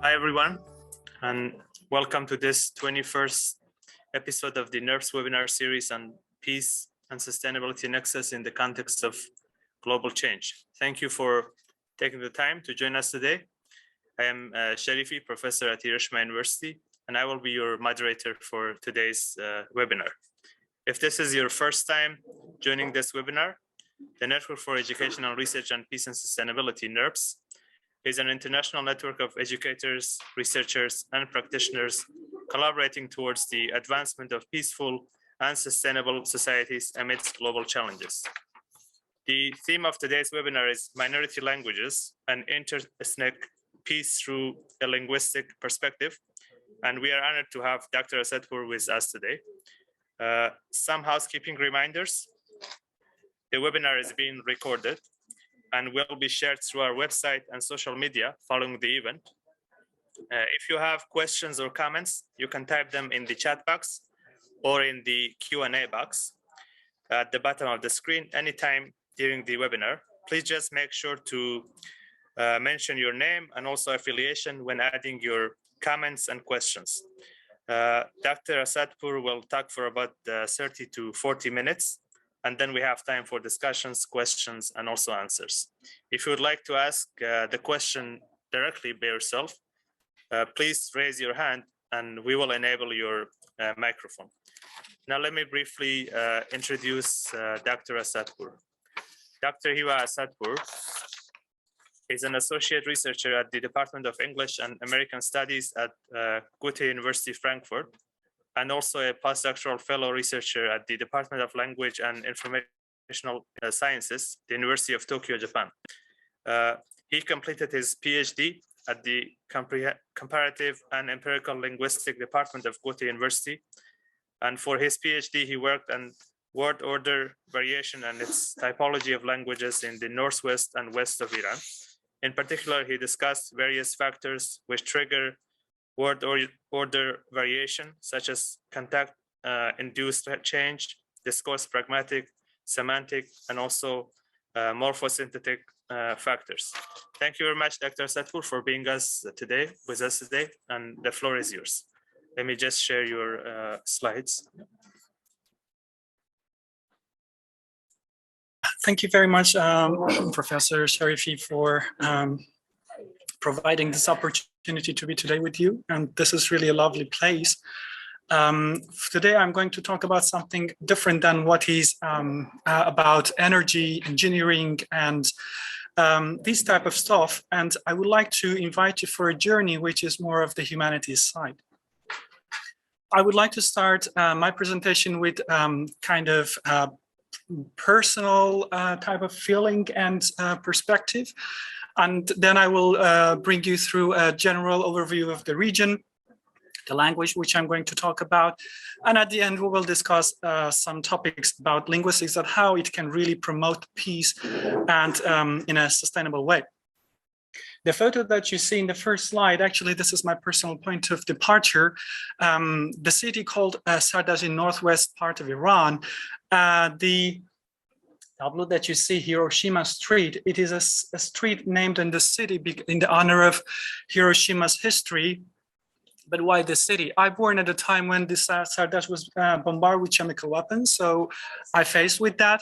Hi, everyone, and welcome to this 21st episode of the NERPS webinar series on peace and sustainability nexus in the context of global change. Thank you for taking the time to join us today. I am Sharifi, professor at Hiroshima University, and I will be your moderator for today's webinar. If this is your first time joining this webinar, the Network for Educational Research on Peace and Sustainability, NERPS, is an international network of educators, researchers, and practitioners collaborating towards the advancement of peaceful and sustainable societies amidst global challenges. The theme of today's webinar is minority languages and interethnic peace through a linguistic perspective. And we are honored to have Dr. Asadpour with us today. Some housekeeping reminders. The webinar is being recorded and will be shared through our website and social media following the event. If you have questions or comments, you can type them in the chat box or in the Q&A box at the bottom of the screen anytime during the webinar. Please just make sure to mention your name and also affiliation when adding your comments and questions. Dr. Asadpour will talk for about 30 to 40 minutes. And then we have time for discussions, questions, and also answers. If you would like to ask the question directly by yourself, please raise your hand and we will enable your microphone. Now, let me briefly introduce Dr. Asadpour. Dr. Hiwa Asadpour is an associate researcher at the Department of English and American Studies at Goethe University, Frankfurt, and also a postdoctoral fellow researcher at the Department of Language and Informational Sciences, the University of Tokyo, Japan. He completed his PhD at the Comparative and Empirical Linguistic Department of Goethe University. And for his PhD, he worked on word order variation and its typology of languages in the northwest and west of Iran. In particular, he discussed various factors which trigger word order variation, such as contact-induced change, discourse pragmatic, semantic, and also morphosynthetic factors. Thank you very much, Dr. Asadpour, for being with us today, and the floor is yours. Let me just share your slides. Thank you very much, Professor Sharifi, for providing this opportunity to be today with you. And this is really a lovely place. Today, I'm going to talk about something different than what is about energy, engineering, and this type of stuff. And I would like to invite you for a journey, which is more of the humanities side. I would like to start my presentation with kind of personal type of feeling and perspective. And then I will bring you through a general overview of the region, the language which I'm going to talk about. And at the end, we will discuss some topics about linguistics and how it can really promote peace and in a sustainable way. The photo that you see in the first slide, actually, this is my personal point of departure. The city called Sardash in northwest part of Iran. The tableau that you see, Hiroshima Street, it is a street named in the city in the honor of Hiroshima's history. But why the city? I born at a time when this Sardash was bombarded with chemical weapons, so I faced with that.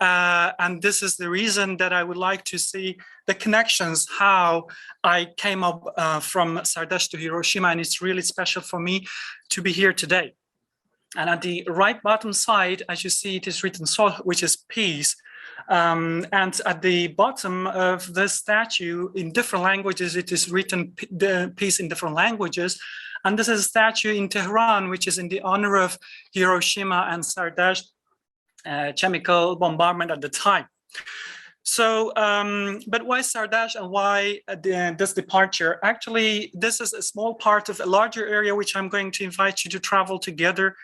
And this is the reason that I would like to see the connections, how I came up from Sardash to Hiroshima, and it's really special for me to be here today. And at the right bottom side, as you see, it is written "Sol," which is peace. And at the bottom of the statue, in different languages, it is written the peace in different languages. And this is a statue in Tehran, which is in the honor of Hiroshima and Sardash chemical bombardment at the time. So, but why Sardash and why this departure? Actually, this is a small part of a larger area, which I'm going to invite you to travel together.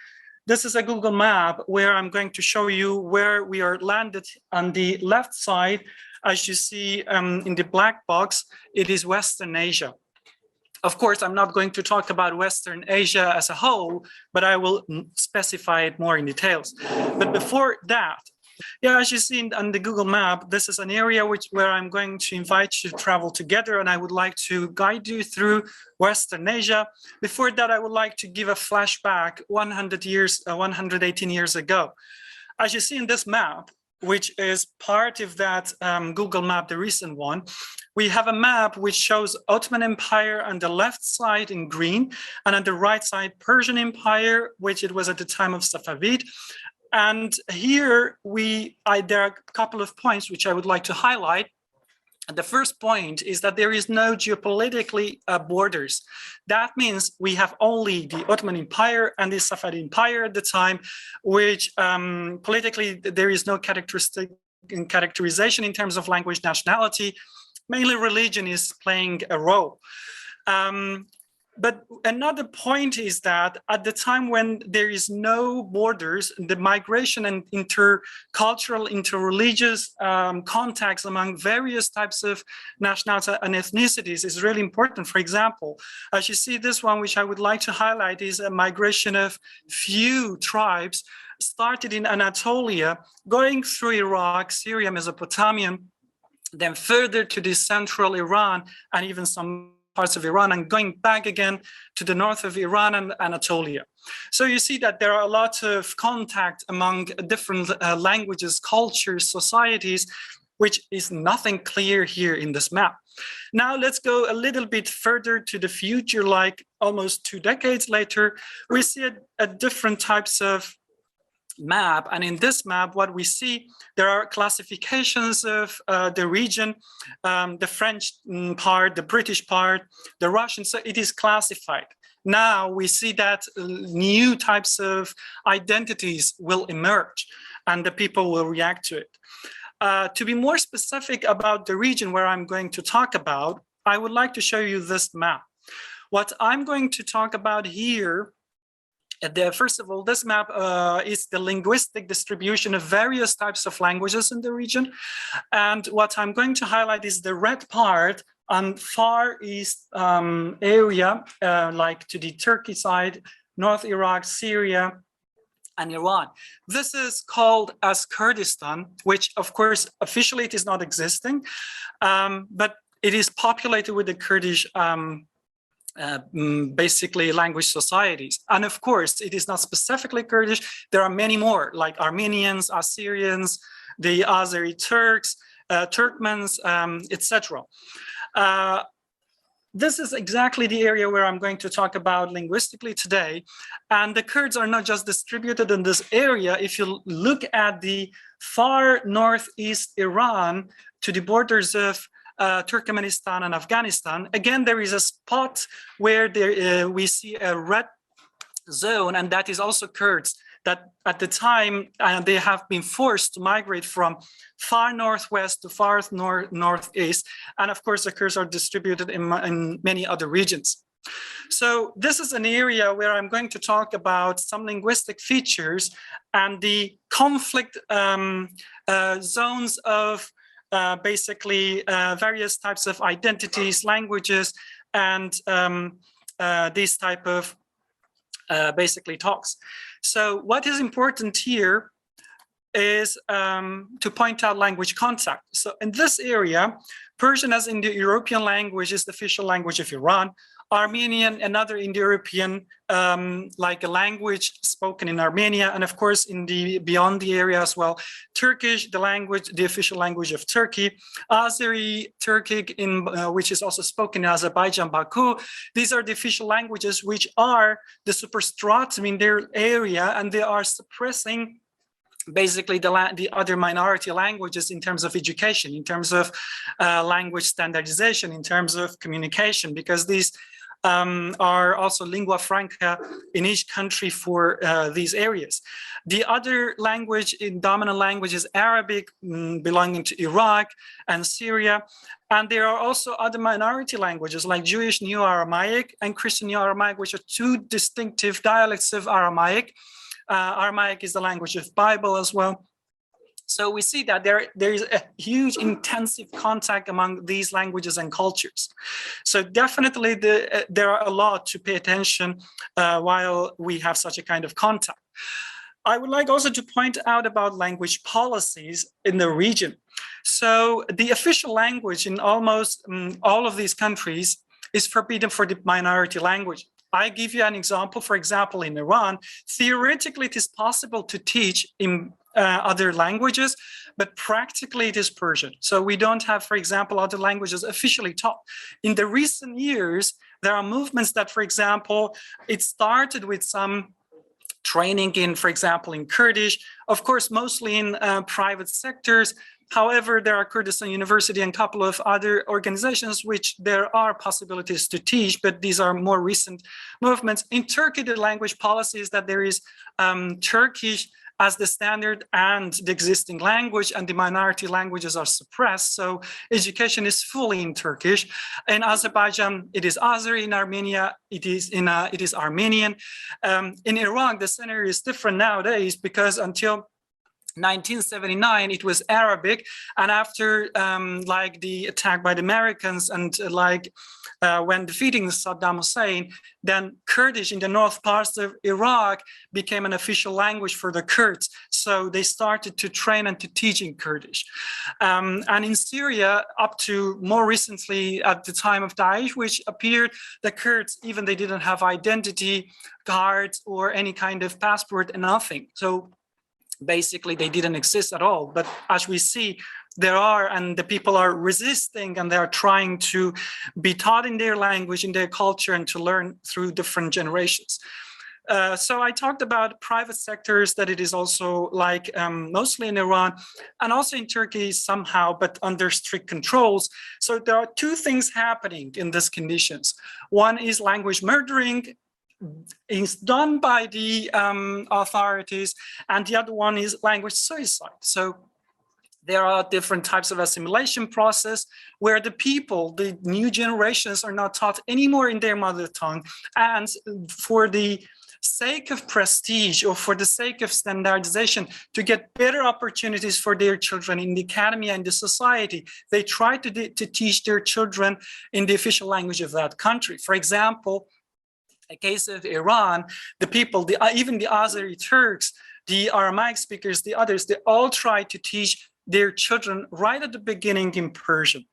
This is a Google map where I'm going to show you where we are landed. On the left side, as you see in the black box, it is Western Asia. Of course, I'm not going to talk about Western Asia as a whole, but I will specify it more in details. But before that, Yeah, as you see on the Google map, this is an area where I'm going to invite you to travel together, and I would like to guide you through Western Asia. Before that, I would like to give a flashback 118 years ago. As you see in this map, which is part of that Google map, the recent one, we have a map which shows Ottoman Empire on the left side in green, and on the right side, Persian Empire, which it was at the time of Safavid. And here there are a couple of points which I would like to highlight. And the first point is that there is no geopolitically borders. That means we have only the Ottoman Empire and the Safavid Empire at the time, which politically there is no characterization in terms of language, nationality. Mainly religion is playing a role. But another point is that at the time when there is no borders, the migration and intercultural, interreligious contacts among various types of nationalities and ethnicities is really important. For example, as you see, this one, which I would like to highlight, is a migration of few tribes started in Anatolia, going through Iraq, Syria, Mesopotamia, then further to the central Iran and even some parts of Iran, and going back again to the north of Iran and Anatolia. So you see that there are a lot of contact among different languages, cultures, societies, which is nothing clear here in this map. Now let's go a little bit further to the future, like almost 2 decades later, we see a different types of map. And in this map, what we see, there are classifications of the region, the French part, the British part, the Russian, so it is classified. Now we see that new types of identities will emerge and the people will react to it. To be more specific about the region where I'm going to talk about, I would like to show you this map. What I'm going to talk about here, first of all, this map is the linguistic distribution of various types of languages in the region. And what I'm going to highlight is the red part on Far East area, like to the Turkey side, North Iraq, Syria, and Iran. This is called as Kurdistan, which of course, officially it is not existing, but it is populated with the Kurdish basically language societies. And of course, it is not specifically Kurdish. There are many more, like Armenians, Assyrians, the Azeri Turks, Turkmens, etc. This is exactly the area where I'm going to talk about linguistically today. And the Kurds are not just distributed in this area. If you look at the far northeast Iran to the borders of Turkmenistan and Afghanistan, again, there is a spot where we see a red zone, and that is also Kurds that at the time they have been forced to migrate from far northwest to far northeast. And of course, the Kurds are distributed in many other regions. So this is an area where I'm going to talk about some linguistic features and the conflict zones of basically various types of identities, languages, and these type of basically talks. So what is important here is to point out language contact. So in this area, Persian as Indo-European language is the official language of Iran. Armenian, another Indo-European, like a language spoken in Armenia, and of course in the beyond the area as well. Turkish, the language, the official language of Turkey. Azeri Turkic, which is also spoken in Azerbaijan, Baku. These are the official languages which are the superstratum in their area, and they are suppressing basically the other minority languages in terms of education, in terms of language standardization, in terms of communication, because these are also lingua franca in each country for these areas. The other language, dominant language, is Arabic, belonging to Iraq and Syria. And there are also other minority languages like Jewish Neo-Aramaic and Christian Neo-Aramaic, which are two distinctive dialects of Aramaic. Aramaic is the language of Bible as well. So we see that there is a huge intensive contact among these languages and cultures. So definitely there are a lot to pay attention while we have such a kind of contact. I would like also to point out about language policies in the region. So the official language in almost all of these countries is forbidden for the minority language. I give you an example. For example, in Iran, theoretically, it is possible to teach in other languages, but practically it is Persian. So we don't have, for example, other languages officially taught. In the recent years, there are movements that, for example, it started with some training in, for example, in Kurdish, of course, mostly in private sectors. However, there are Kurdistan University and a couple of other organizations which there are possibilities to teach, but these are more recent movements. In Turkey, the language policy is that there is Turkish as the standard and the existing language, and the minority languages are suppressed. So education is fully in Turkish. In Azerbaijan, it is Azeri. In Armenia, it is Armenian. In Iraq, the scenario is different nowadays because until 1979, it was Arabic, and after like the attack by the Americans and when defeating Saddam Hussein, then Kurdish in the north parts of Iraq became an official language for the Kurds. So they started to train and to teach in Kurdish. And in Syria, up to more recently at the time of Daesh, which appeared, the Kurds, even they didn't have identity cards or any kind of passport and nothing. So basically they didn't exist at all. But as we see, there are, and the people are resisting, and they're trying to be taught in their language, in their culture, and to learn through different generations. So I talked about private sectors, that it is also like mostly in Iran and also in Turkey somehow, but under strict controls. So there are two things happening in these conditions. One is language murdering, is done by the authorities, and the other one is language suicide. So there are different types of assimilation process where the people, the new generations, are not taught anymore in their mother tongue, and for the sake of prestige or for the sake of standardization, to get better opportunities for their children in the academy and the society, they try to teach their children in the official language of that country. For example, a case of Iran, the people, even the Azeri Turks, the Aramaic speakers, the others, they all try to teach their children right at the beginning in Persian.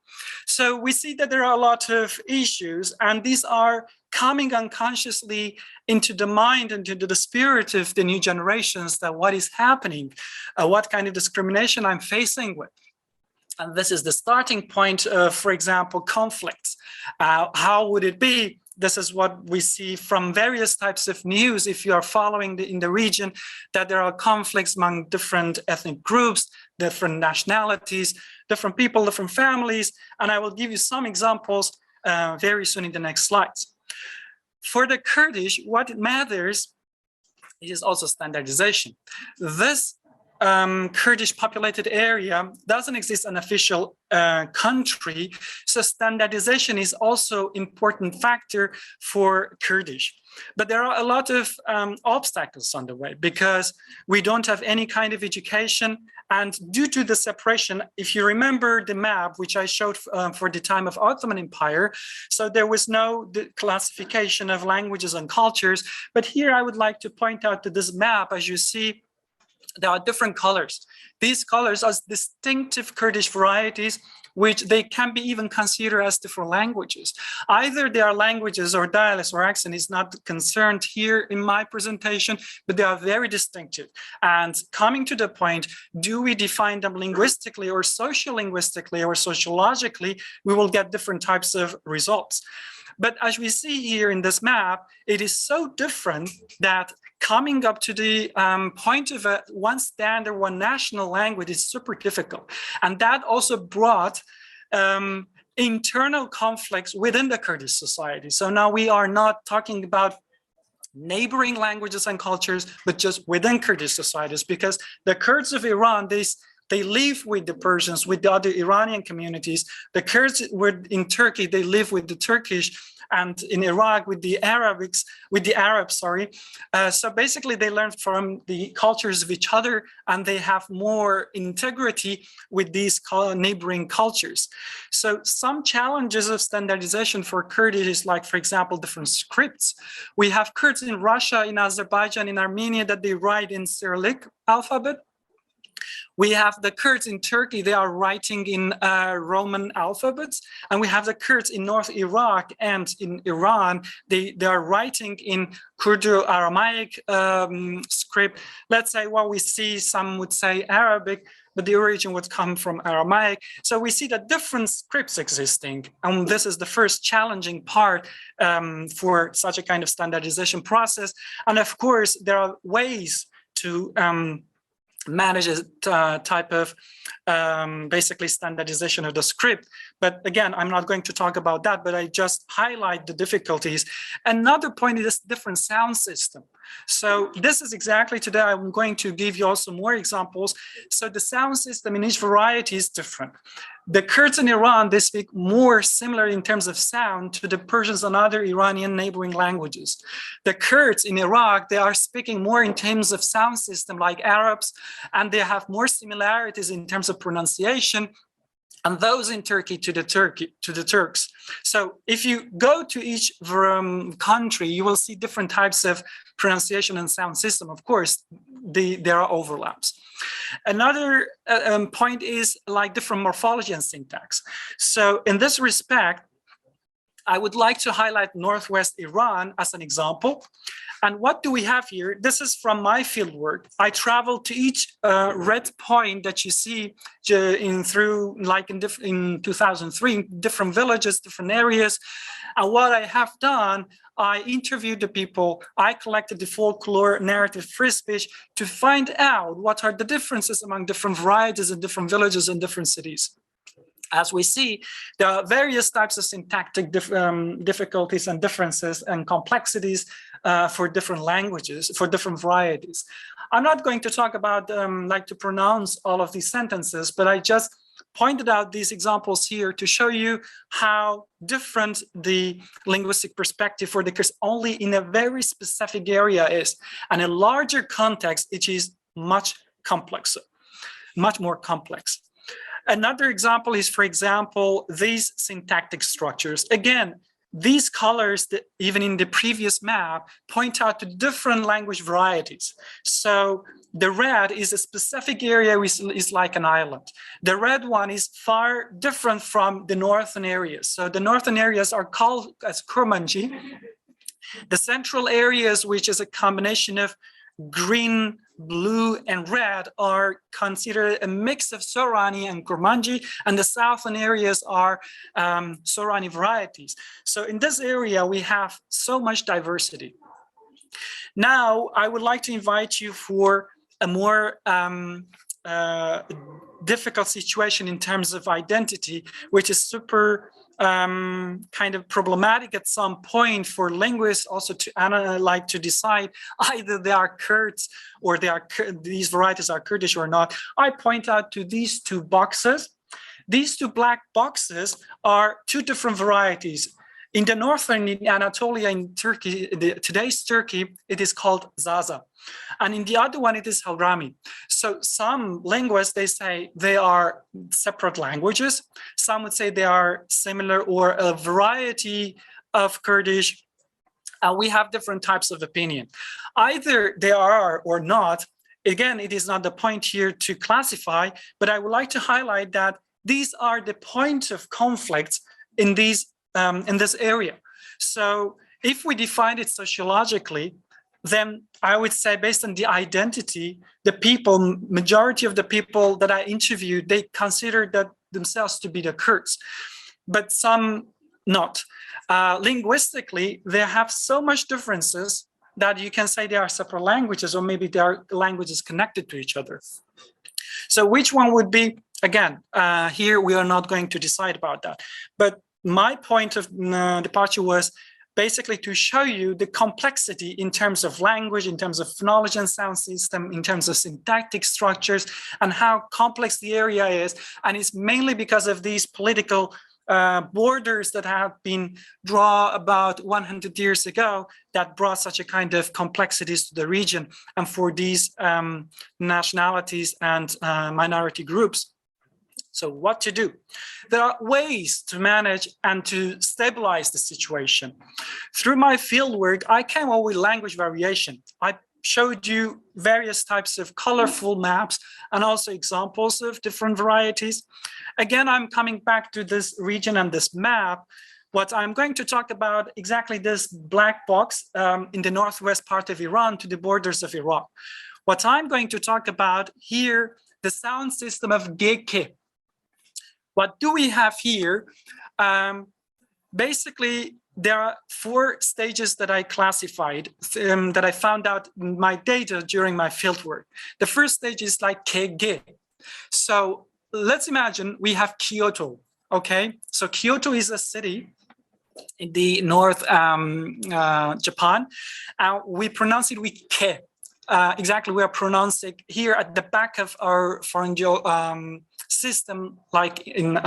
So we see that there are a lot of issues, and these are coming unconsciously into the mind and into the spirit of the new generations, that what is happening, what kind of discrimination I'm facing with. And this is the starting point of, for example, conflicts. How would it be? This is what we see from various types of news, if you are following in the region, that there are conflicts among different ethnic groups, different nationalities, different people, different families. And I will give you some examples very soon in the next slides. For the Kurdish, what matters is also standardization. This Kurdish populated area doesn't exist an official country, so standardization is also important factor for Kurdish. But there are a lot of obstacles on the way, because we don't have any kind of education, and due to the separation, if you remember the map which I showed for the time of Ottoman Empire, so there was no classification of languages and cultures. But here I would like to point out that this map, as you see, there are different colors. These colors are distinctive Kurdish varieties, which they can be even considered as different languages. Either they are languages or dialects or accent is not concerned here in my presentation, but they are very distinctive. And coming to the point, do we define them linguistically or sociolinguistically or sociologically, we will get different types of results. But as we see here in this map, it is so different that coming up to the point of one standard, one national language is super difficult. And that also brought internal conflicts within the Kurdish society. So now we are not talking about neighboring languages and cultures, but just within Kurdish societies, because the Kurds of Iran, they live with the Persians, with the other Iranian communities. The Kurds were in Turkey, they live with the Turkish and in Iraq with the Arabs, sorry. So basically they learn from the cultures of each other, and they have more integrity with these neighboring cultures. So some challenges of standardization for Kurdish is like, for example, different scripts. We have Kurds in Russia, in Azerbaijan, in Armenia that they write in Cyrillic alphabet. We have the Kurds in Turkey, they are writing in Roman alphabets. And we have the Kurds in North Iraq and in Iran, they are writing in Kurdo-Aramaic script. Let's say, well, we see some would say Arabic, but the origin would come from Aramaic. So we see that different scripts existing. And this is the first challenging part for such a kind of standardization process. And of course, there are ways to manage a type of basically standardization of the script. But again, I'm not going to talk about that, but I just highlight the difficulties. Another point is different sound system. So this is exactly today, I'm going to give you also more examples. So the sound system in each variety is different. The Kurds in Iran, they speak more similar in terms of sound to the Persians and other Iranian neighboring languages. The Kurds in Iraq, they are speaking more in terms of sound system like Arabs, and they have more similarities in terms of pronunciation, and those in Turkey to the Turks. So if you go to each country, you will see different types of pronunciation and sound system. Of course, there are overlaps. Another point is like different morphology and syntax. So in this respect, I would like to highlight Northwest Iran as an example. And what do we have here? This is from my fieldwork. I traveled to each red point that you see in 2003, different villages, different areas. And what I have done, I interviewed the people, I collected the folklore, narrative, free speech to find out what are the differences among different varieties in different villages and different cities. As we see, there are various types of syntactic difficulties and differences and complexities for different languages, for different varieties. I'm not going to talk about like to pronounce all of these sentences, but I just pointed out these examples here to show you how different the linguistic perspective for the Kurds only in a very specific area is. And a larger context, it is much more complex. Another example is, for example, these syntactic structures. Again, these colors, that even in the previous map, point out to different language varieties. So the red is a specific area which is like an island. The red one is far different from the northern areas. So the northern areas are called as Kurmanji. The central areas, which is a combination of green, blue, and red, are considered a mix of Sorani and Kurmanji, and the southern areas are Sorani varieties. So in this area, we have so much diversity. Now, I would like to invite you for a more difficult situation in terms of identity, which is super kind of problematic at some point for linguists also to decide either they are Kurds or these varieties are Kurdish or not. I point out to these two boxes. These two black boxes are two different varieties. In the northern in Anatolia, in Turkey, today's Turkey, it is called Zaza. And in the other one, it is Halrami. So some linguists, they say they are separate languages. Some would say they are similar or a variety of Kurdish. We have different types of opinion. Either they are or not. Again, it is not the point here to classify, but I would like to highlight that these are the points of conflict in this area. So if we define it sociologically, then I would say based on the identity, the people, majority of the people that I interviewed, they consider that themselves to be the Kurds, but some not. Linguistically, they have so much differences that you can say they are separate languages, or maybe they are languages connected to each other. So which one would be, again, here we are not going to decide about that. But my point of departure was basically to show you the complexity in terms of language, in terms of phonology and sound system, in terms of syntactic structures, and how complex the area is. And it's mainly because of these political borders that have been drawn about 100 years ago that brought such a kind of complexities to the region and for these nationalities and minority groups. So what to do? There are ways to manage and to stabilize the situation. Through my fieldwork, I came up with language variation. I showed you various types of colorful maps and also examples of different varieties. Again, I'm coming back to this region and this map. What I'm going to talk about exactly this black box in the northwest part of Iran to the borders of Iraq. What I'm going to talk about here, the sound system of Geke. What do we have here? Basically, there are 4 stages that I classified, that I found out in my data during my fieldwork. The first stage is like Kege. So let's imagine we have Kyoto, okay? So Kyoto is a city in the north Japan. We pronounce it with Ke. Exactly, we are pronouncing here at the back of our pharyngeal system, like in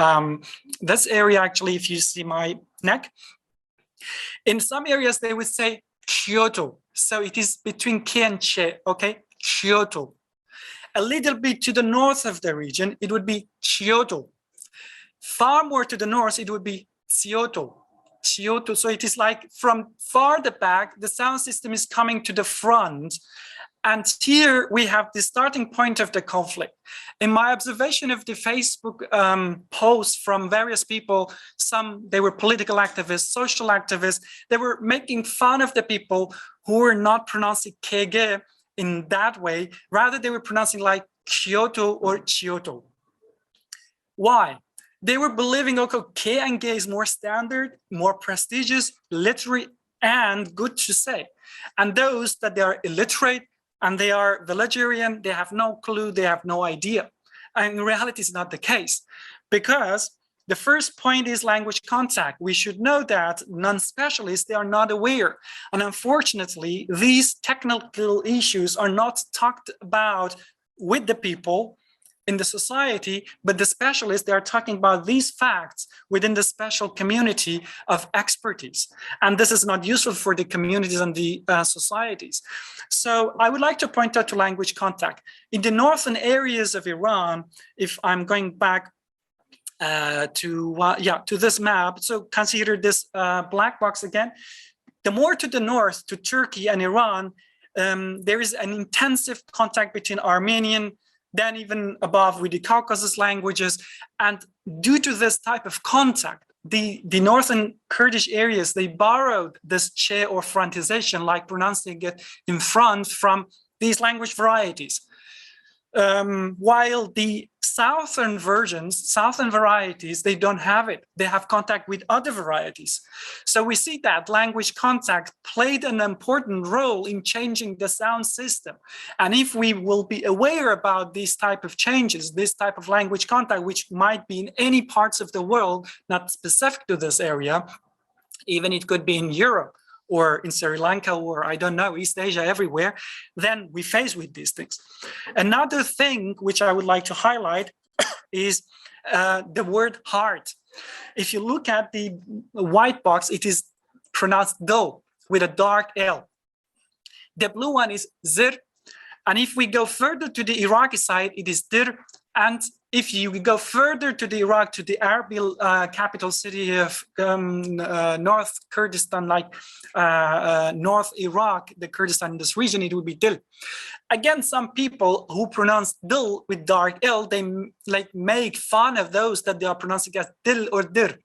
this area, actually, if you see my neck. In some areas, they would say Kyoto. So it is between Ke and Che, okay? Kyoto. A little bit to the north of the region, it would be Kyoto. Far more to the north, it would be Kyoto. Kyoto. So it is like from far the back, the sound system is coming to the front. And here we have the starting point of the conflict. In my observation of the Facebook posts from various people, some, they were political activists, social activists, they were making fun of the people who were not pronouncing Kege in that way. Rather, they were pronouncing like Kyoto or Kyoto. Why? They were believing, okay, Ke and Ge is more standard, more prestigious, literary, and good to say. And those that they are illiterate, and they are Villagerian, they have no clue, they have no idea. And in reality, it's not the case, because the first point is language contact. We should know that non-specialists, they are not aware. And unfortunately, these technical issues are not talked about with the people in the society, but the specialists, they are talking about these facts within the special community of expertise. And this is not useful for the communities and the societies. So I would like to point out to language contact. In the northern areas of Iran, if I'm going back to this map, so consider this black box again. The more to the north, to Turkey and Iran, there is an intensive contact between Armenian, then even above with the Caucasus languages. And due to this type of contact, the northern Kurdish areas, they borrowed this che or frontization, like pronouncing it in front from these language varieties. While the southern varieties, they don't have it. They have contact with other varieties. So we see that language contact played an important role in changing the sound system. And if we will be aware about these type of changes, this type of language contact, which might be in any parts of the world, not specific to this area, even it could be in Europe, or in Sri Lanka, or I don't know, East Asia, everywhere, then we face with these things. Another thing which I would like to highlight is the word heart. If you look at the white box, it is pronounced do with a dark L. The blue one is zir. And if we go further to the Iraqi side, it is dir. And if you go further to the Iraq, to the Erbil capital city of North Kurdistan, like North Iraq, the Kurdistan in this region, it would be dil. Again, some people who pronounce dil with dark L, they like make fun of those that they are pronouncing as dil or dir.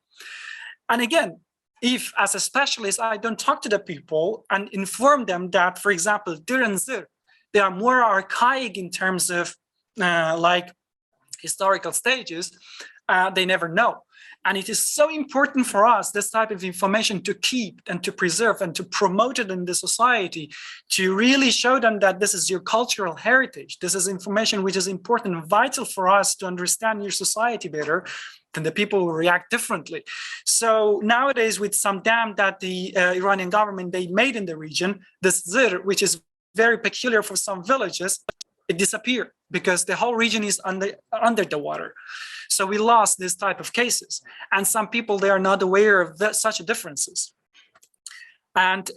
And again, if as a specialist, I don't talk to the people and inform them that, for example, dir and zir, they are more archaic in terms of like historical stages, they never know. And it is so important for us, this type of information, to keep and to preserve and to promote it in the society, to really show them that this is your cultural heritage. This is information which is important and vital for us to understand your society better, then the people will react differently. So nowadays, with some dam that the Iranian government, they made in the region, this zir, which is very peculiar for some villages, it disappeared because the whole region is under the water. So we lost this type of cases. And some people, they are not aware of such differences. And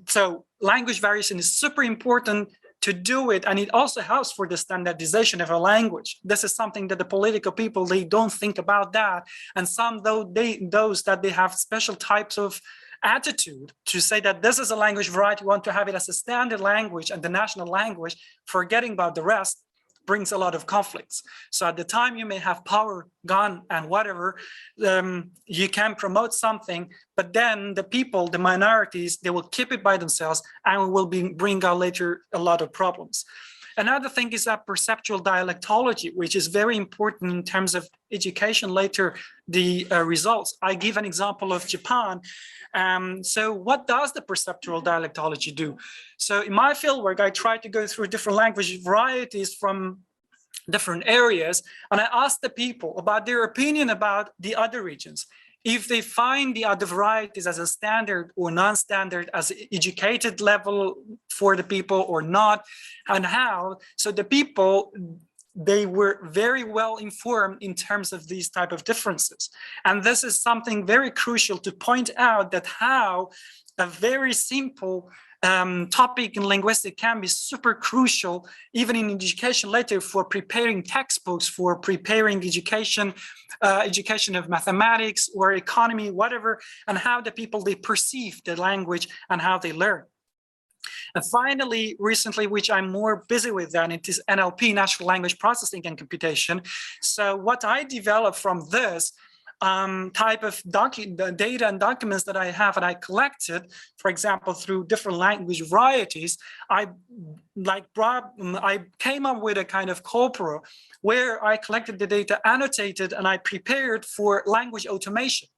so language variation is super important to do it. And it also helps for the standardization of a language. This is something that the political people, they don't think about that. And some, those that they have special types of attitude to say that this is a language variety, we want to have it as a standard language and the national language, forgetting about the rest, brings a lot of conflicts. So at the time you may have power, gun, and whatever, you can promote something, but then the people, the minorities, they will keep it by themselves and will bring out later a lot of problems. Another thing is that perceptual dialectology, which is very important in terms of education, later the results. I give an example of Japan. So what does the perceptual dialectology do? So in my fieldwork, I try to go through different language varieties from different areas, and I ask the people about their opinion about the other regions. If they find the other varieties as a standard or non-standard, as educated level for the people or not, and how. So the people, they were very well informed in terms of these type of differences. And this is something very crucial to point out, that how a very simple topic in linguistics can be super crucial, even in education later, for preparing textbooks, for preparing education, education of mathematics or economy, whatever, and how the people, they perceive the language and how they learn. And finally, recently, which I'm more busy with than, it is NLP, natural language processing and computation. So what I developed from this type of data and documents that I have and I collected, for example, through different language varieties, I came up with a kind of corpora where I collected the data, annotated, and I prepared for language automation.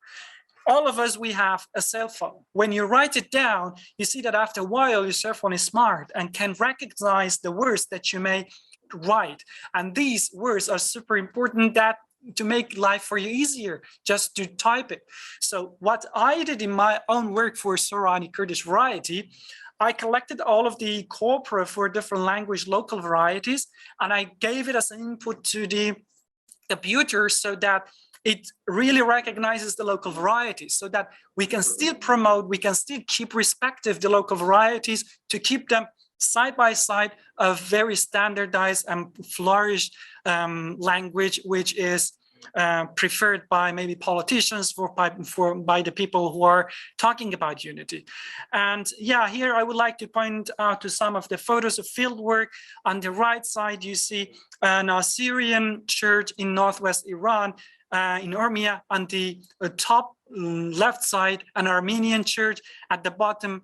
All of us, we have a cell phone. When you write it down, you see that after a while, your cell phone is smart and can recognize the words that you may write. And these words are super important that to make life for you easier, just to type it. So what I did in my own work for Sorani Kurdish variety, I collected all of the corpora for different language local varieties, and I gave it as an input to the computer so that it really recognizes the local varieties, so that we can still promote, we can still keep respective the local varieties, to keep them side by side of very standardized and flourished language, which is preferred by maybe politicians, by the people who are talking about unity. And yeah, here I would like to point out to some of the photos of fieldwork. On the right side, you see an Syrian church in northwest Iran, in Armenia. On the top left side, an Armenian church. At the bottom,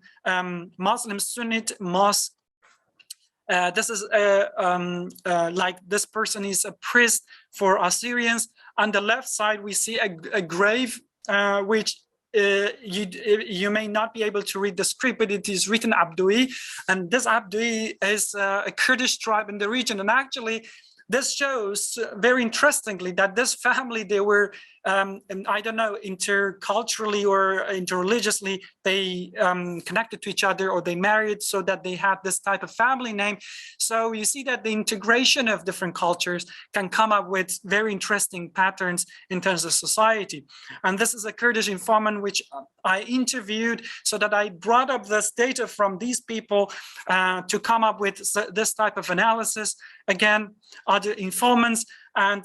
Muslim Sunnite mosque. This is like this person is a priest for Assyrians. On the left side, we see a grave, which you may not be able to read the script, but it is written Abdui. And this Abdui is a Kurdish tribe in the region. And actually, this shows very interestingly that this family, they were, I don't know, interculturally or interreligiously, they connected to each other, or they married so that they had this type of family name. So you see that the integration of different cultures can come up with very interesting patterns in terms of society. And this is a Kurdish informant which I interviewed, so that I brought up this data from these people to come up with this type of analysis. Again, other informants. And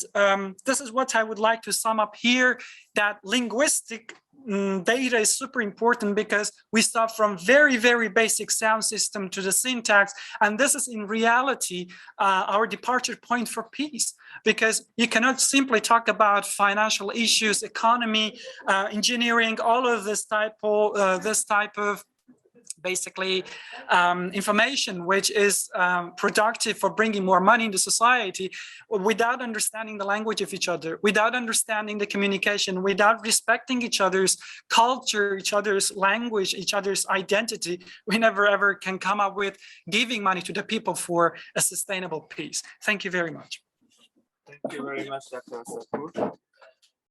this is what I would like to sum up here, that linguistic data is super important, because we start from very, very basic sound system to the syntax. And this is in reality our departure point for peace, because you cannot simply talk about financial issues, economy, engineering, all of this type of basically information which is productive for bringing more money into society, without understanding the language of each other, without understanding the communication, without respecting each other's culture, each other's language, each other's identity, we never ever can come up with giving money to the people for a sustainable peace. Thank you very much. Thank you very much, Dr. Sakur.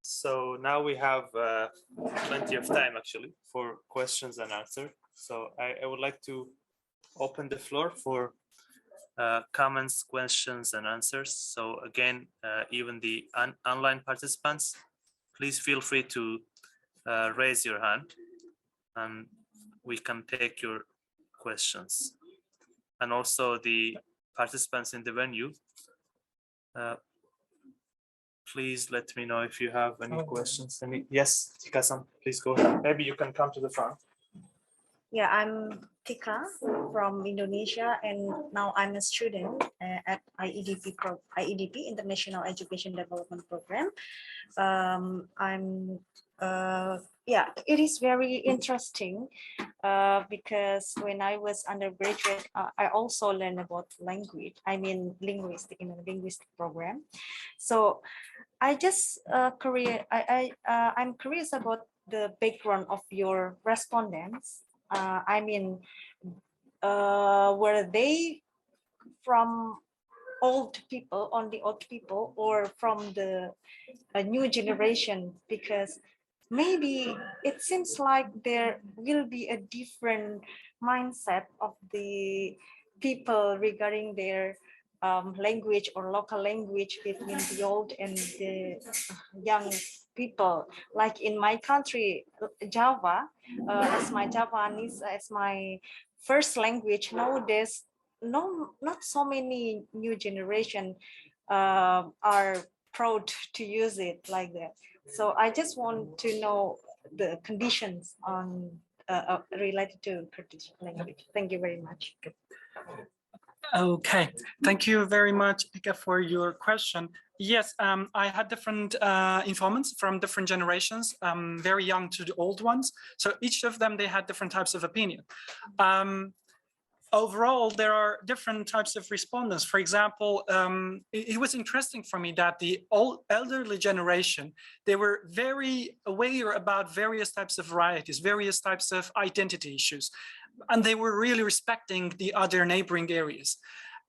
So now we have plenty of time actually for questions and answers. So I would like to open the floor for comments, questions, and answers. So again, even the online participants, please feel free to raise your hand and we can take your questions. And also the participants in the venue, please let me know if you have any questions. Yes, Tika-san, please go ahead. Maybe you can come to the front. Yeah, I'm Tika from Indonesia, and now I'm a student at IEDP, International Education Development Program. Yeah, it is very interesting because when I was undergraduate, I also learned about language. I mean, linguistic in a linguistic program. So I just I'm curious about the background of your respondents. I mean, were they from old people, only old people, or from the new generation? Because maybe it seems like there will be a different mindset of the people regarding their language or local language between the old and the young people. Like in my country, Java, as my Javanese as my first language, nowadays, not so many new generation are proud to use it like that. So I just want to know the conditions on related to Kurdish language. Thank you very much. Okay, thank you very much, Ika, for your question. Yes, I had different informants from different generations, very young to the old ones. So each of them, they had different types of opinion. Overall, there are different types of respondents. For example, it was interesting for me that the elderly generation, they were very aware about various types of varieties, various types of identity issues, and they were really respecting the other neighboring areas.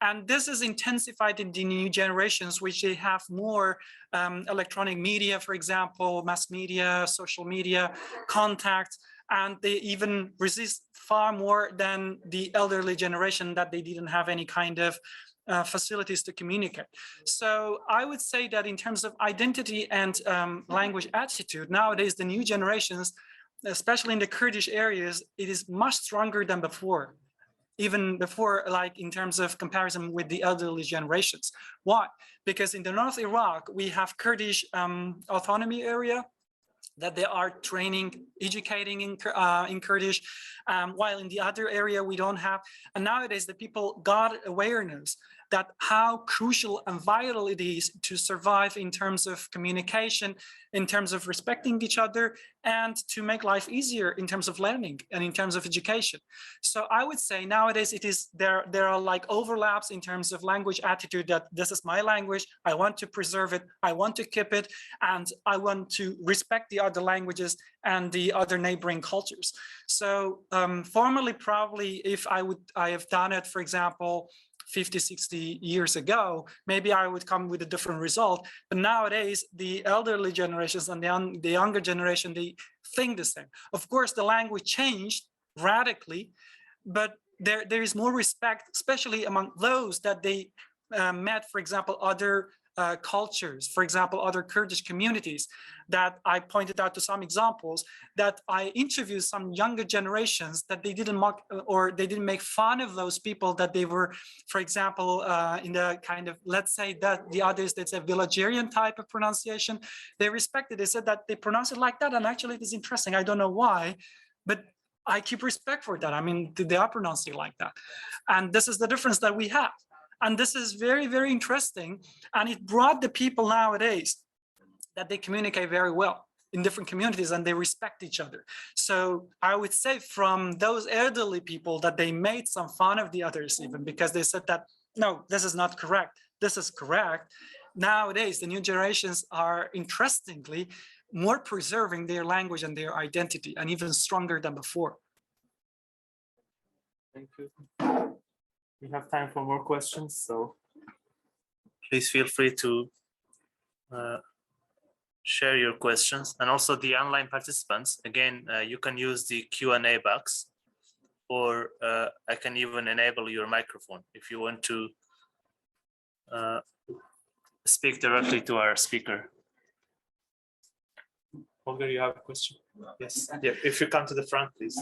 And this is intensified in the new generations, which they have more electronic media, for example, mass media, social media, contacts, and they even resist far more than the elderly generation that they didn't have any kind of facilities to communicate. So I would say that in terms of identity and language attitude, nowadays the new generations, especially in the Kurdish areas, it is much stronger than before. Even before, like in terms of comparison with the elderly generations. Why? Because in the North Iraq, we have Kurdish autonomy area that they are training, educating in Kurdish, while in the other area we don't have. And nowadays the people got awareness that how crucial and vital it is to survive in terms of communication, in terms of respecting each other, and to make life easier in terms of learning and in terms of education. So I would say nowadays it is there are like overlaps in terms of language attitude, that this is my language, I want to preserve it, I want to keep it, and I want to respect the other languages and the other neighboring cultures. So formally, probably if I have done it, for example, 50, 60 years ago, maybe I would come with a different result. But nowadays, the elderly generations and the younger generation, they think the same. Of course, the language changed radically, but there is more respect, especially among those that they met, for example, other cultures, for example, other Kurdish communities, that I pointed out to some examples, that I interviewed some younger generations that they didn't mock or they didn't make fun of those people, that they were, for example, in the kind of, let's say that the others, that's a villagerian type of pronunciation, they respected, they said that they pronounce it like that, and actually it is interesting, I don't know why, but I keep respect for that. I mean, they are pronouncing like that. And this is the difference that we have. And this is very, very interesting. And it brought the people nowadays that they communicate very well in different communities and they respect each other. So I would say from those elderly people that they made some fun of the others even, because they said that, no, this is not correct, this is correct. Nowadays, the new generations are interestingly more preserving their language and their identity, and even stronger than before. Thank you. We have time for more questions, so please feel free to share your questions. And also the online participants, again, you can use the Q&A box or I can even enable your microphone if you want to speak directly to our speaker. Holger, you have a question? Yes. Yeah. If you come to the front, please.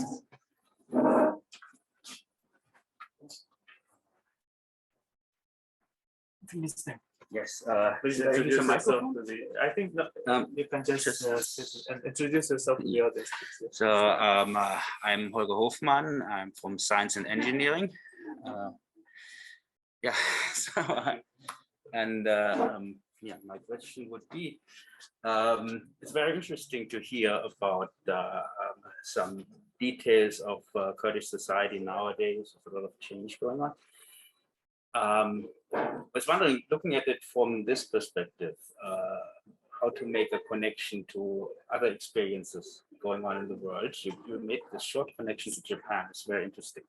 Yes. Please introduce yourself to the. I think you can just sit and introduce yourself to the audience. So I'm Holger Hofmann. I'm from Science and Engineering. Yeah. So yeah, my question would be, it's very interesting to hear about some details of Kurdish society nowadays. There's a lot of change going on. I was wondering, looking at it from this perspective, how to make a connection to other experiences going on in the world. You made this short connection to Japan. It's very interesting.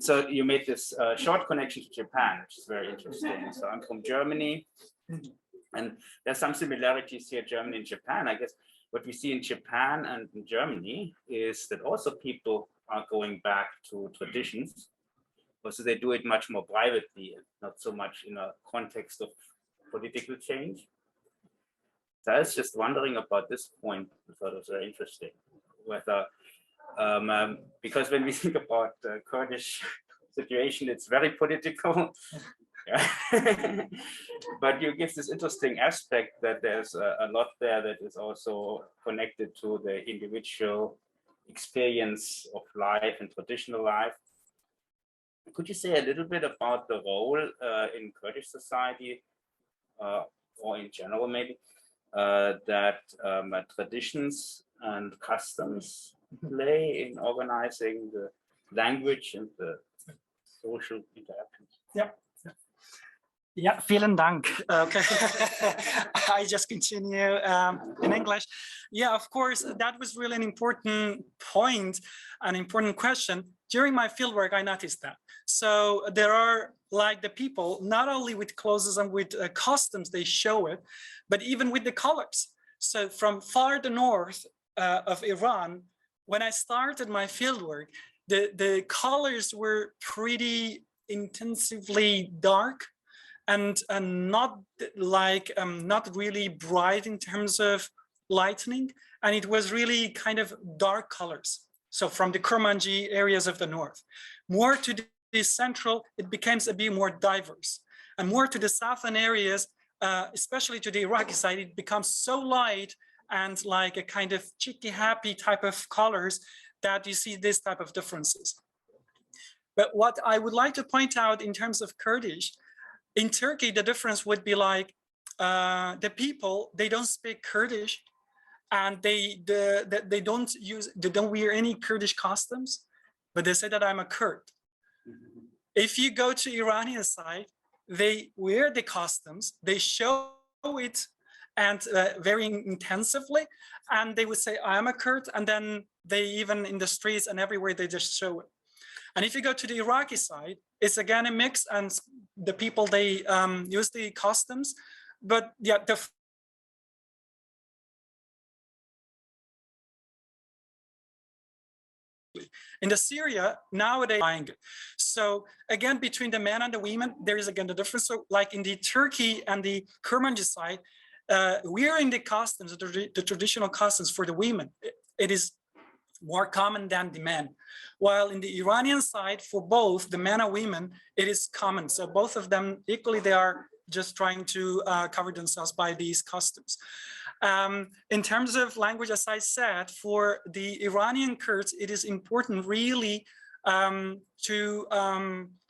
So you made this short connection to Japan, which is very interesting. So I'm from Germany, and there's some similarities here, Germany and Japan. I guess what we see in Japan and in Germany is that also people are going back to traditions. Also, they do it much more privately, not so much in a context of political change. So I was just wondering about this point. I thought it was very interesting. Whether, because when we think about the Kurdish situation, it's very political. But you give this interesting aspect that there's a lot there that is also connected to the individual experience of life and traditional life. Could you say a little bit about the role in Kurdish society, or in general maybe, that traditions and customs play in organizing the language and the social interactions? Yeah. Yeah, vielen Dank. Okay, I just continue in English. Yeah, of course, that was really an important point, an important question. During my fieldwork, I noticed that. So there are like the people, not only with clothes and with customs, they show it, but even with the colors. So from far the north of Iran, when I started my fieldwork, the colors were pretty intensively dark, and not like not really bright in terms of lightning, and it was really kind of dark colors. So from the Kurmanji areas of the north, more to the central, it becomes a bit more diverse, and more to the southern areas, especially to the Iraqi side, it becomes so light and like a kind of cheeky happy type of colors that you see this type of differences. But what I would like to point out in terms of Kurdish, in Turkey, the difference would be like the people, they don't speak Kurdish, and they don't wear any Kurdish costumes, but they say that I'm a Kurd. If you go to Iranian side, they wear the costumes, they show it and very intensively, and they would say I'm a Kurd, and then they even in the streets and everywhere they just show it. And if you go to the Iraqi side, it's again a mix, and the people, they use the costumes, but yeah, in the Syria nowadays, so again between the men and the women, there is again the difference. So like in the Turkey and the Kurmanji side, wearing the costumes, the traditional costumes for the women, it is more common than the men. While in the Iranian side, for both the men and women, it is common. So both of them equally, they are just trying to cover themselves by these costumes. In terms of language, as I said, for the Iranian Kurds, it is important really to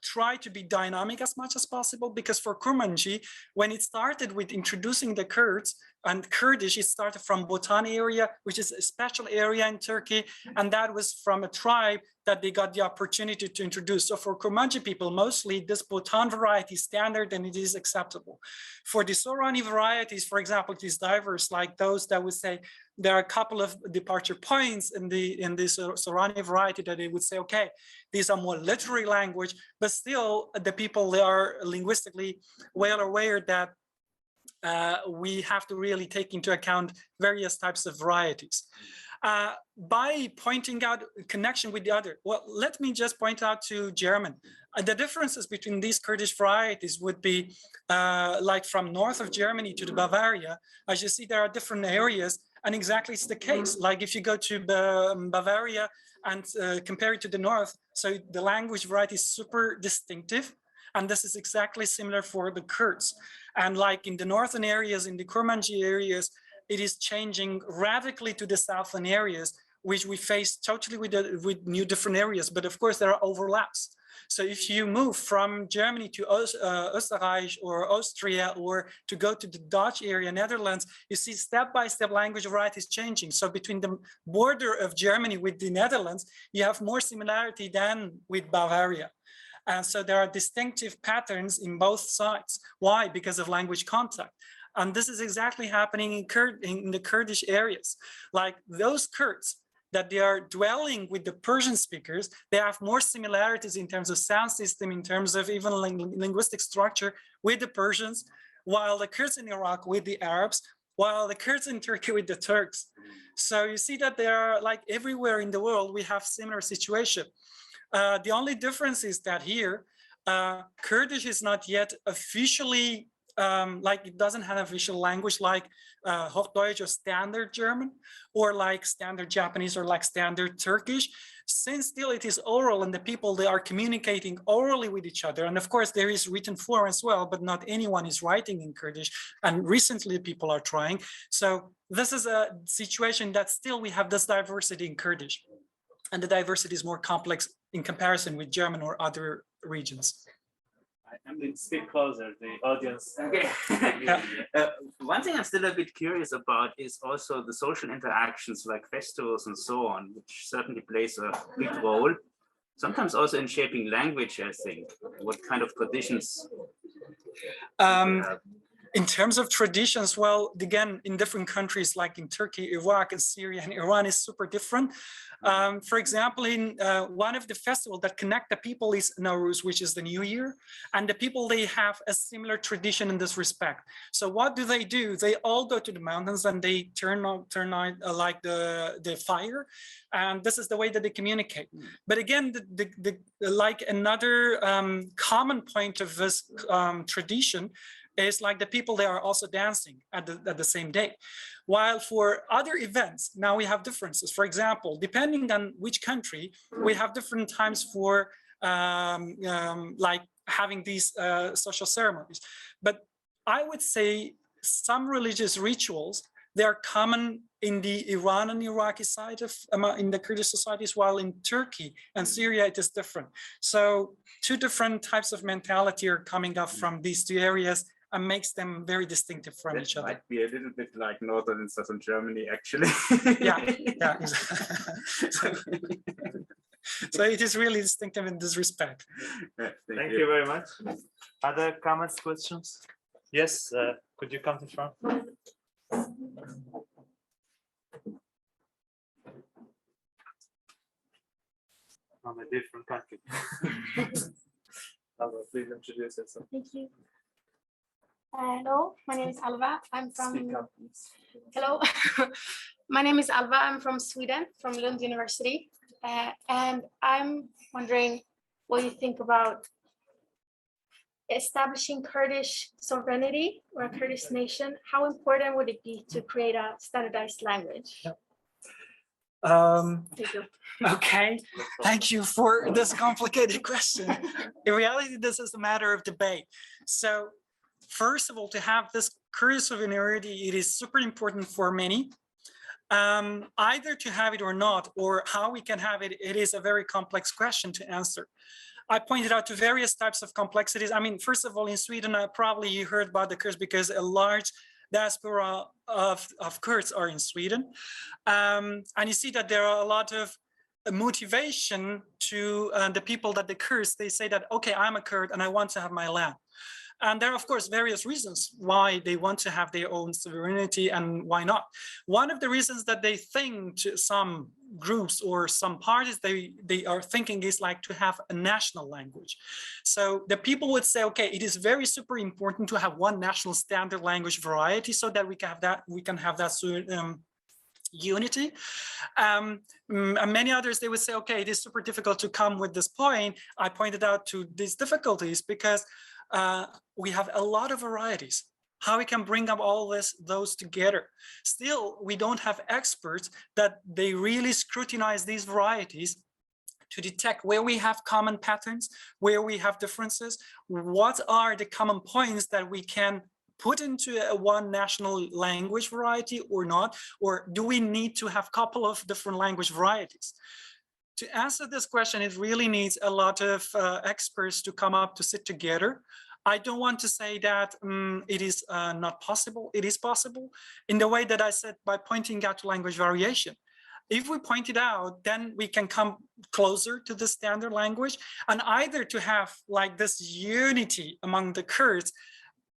try to be dynamic as much as possible, because for Kurmanji, when it started with introducing the Kurds and Kurdish, it started from Botan area, which is a special area in Turkey, and that was from a tribe that they got the opportunity to introduce. So for Kurmanji people, mostly this Botan variety is standard and it is acceptable. For the Sorani varieties, for example, it is diverse, like those that would say there are a couple of departure points in this Sorani variety that they would say, okay, these are more literary language, but still the people, they are linguistically well aware that we have to really take into account various types of varieties. by pointing out a connection with the other. Well, let me just point out to German. The differences between these Kurdish varieties would be like from north of Germany to the Bavaria. As you see, there are different areas, and exactly it's the case. Like if you go to Bavaria and compare it to the north, so the language variety is super distinctive. And this is exactly similar for the Kurds. And like in the northern areas, in the Kurmanji areas, it is changing radically to the southern areas, which we face totally with new different areas. But of course, there are overlaps. So if you move from Germany to Österreich or Austria, or to go to the Dutch area, Netherlands, you see step-by-step language varieties changing. So between the border of Germany with the Netherlands, you have more similarity than with Bavaria. And so there are distinctive patterns in both sides. Why? Because of language contact. And this is exactly happening in the Kurdish areas. Like those Kurds that they are dwelling with the Persian speakers, they have more similarities in terms of sound system, in terms of even linguistic structure with the Persians, while the Kurds in Iraq with the Arabs, while the Kurds in Turkey with the Turks. So you see that there are, like everywhere in the world, we have similar situation. The only difference is that here, Kurdish is not yet officially, like it doesn't have an official language like Hochdeutsch or Standard German, or like Standard Japanese, or like Standard Turkish. Since still it is oral and the people, they are communicating orally with each other. And of course there is written form as well, but not anyone is writing in Kurdish. And recently people are trying. So this is a situation that still we have this diversity in Kurdish. And the diversity is more complex in comparison with German or other regions. I mean, speak closer, the audience. Okay. Yeah. One thing I'm still a bit curious about is also the social interactions like festivals and so on, which certainly plays a big role. Sometimes also in shaping language, I think. What kind of traditions? In terms of traditions, well, again, in different countries like in Turkey, Iraq, and Syria, and Iran is super different. For example, in one of the festivals that connect the people is Nowruz, which is the New Year. And the people, they have a similar tradition in this respect. So what do? They all go to the mountains and they turn on like the fire. And this is the way that they communicate. But again, like another common point of this tradition is like the people, they are also dancing at the same day. While for other events, now we have differences. For example, depending on which country, we have different times for like having these social ceremonies. But I would say some religious rituals, they are common in the Iran and Iraqi side of in the Kurdish societies, while in Turkey and Syria it is different. So two different types of mentality are coming up from these two areas, and makes them very distinctive from each other. Might be a little bit like northern and southern Germany, actually. Yeah. So it is really distinctive in this respect. Thank you very much. Other comments, questions? Yes, could you come to front? From a different country. Alva, please introduce yourself. Thank you. Hello, my name is Alva. I'm from. Speak up. Hello, my name is Alva. I'm from Sweden, from Lund University, and I'm wondering what you think about establishing Kurdish sovereignty or a Kurdish nation. How important would it be to create a standardized language? Thank you. Okay, thank you for this complicated question. In reality, this is a matter of debate. So first of all, to have this Kurdish sovereignty, it is super important for many. Either to have it or not, or how we can have it, it is a very complex question to answer. I pointed out to various types of complexities. I mean, first of all, in Sweden, probably you heard about the Kurds because a large diaspora of Kurds are in Sweden. And you see that there are a lot of motivation to the people that the Kurds, they say that, okay, I'm a Kurd and I want to have my land. And there are, of course, various reasons why they want to have their own sovereignty and why not. One of the reasons that they think to some groups or some parties they are thinking is like to have a national language. So the people would say, okay, it is very super important to have one national standard language variety so that we can have that unity. And many others, they would say, okay, it is super difficult to come with this point. I pointed out to these difficulties because we have a lot of varieties. How we can bring up all those together. Still, we don't have experts that they really scrutinize these varieties to detect where we have common patterns, where we have differences, what are the common points that we can put into one national language variety or not, or do we need to have a couple of different language varieties? To answer this question, it really needs a lot of experts to come up to sit together. I don't want to say that it is not possible. It is possible in the way that I said by pointing out to language variation. If we point it out, then we can come closer to the standard language, and either to have like this unity among the Kurds.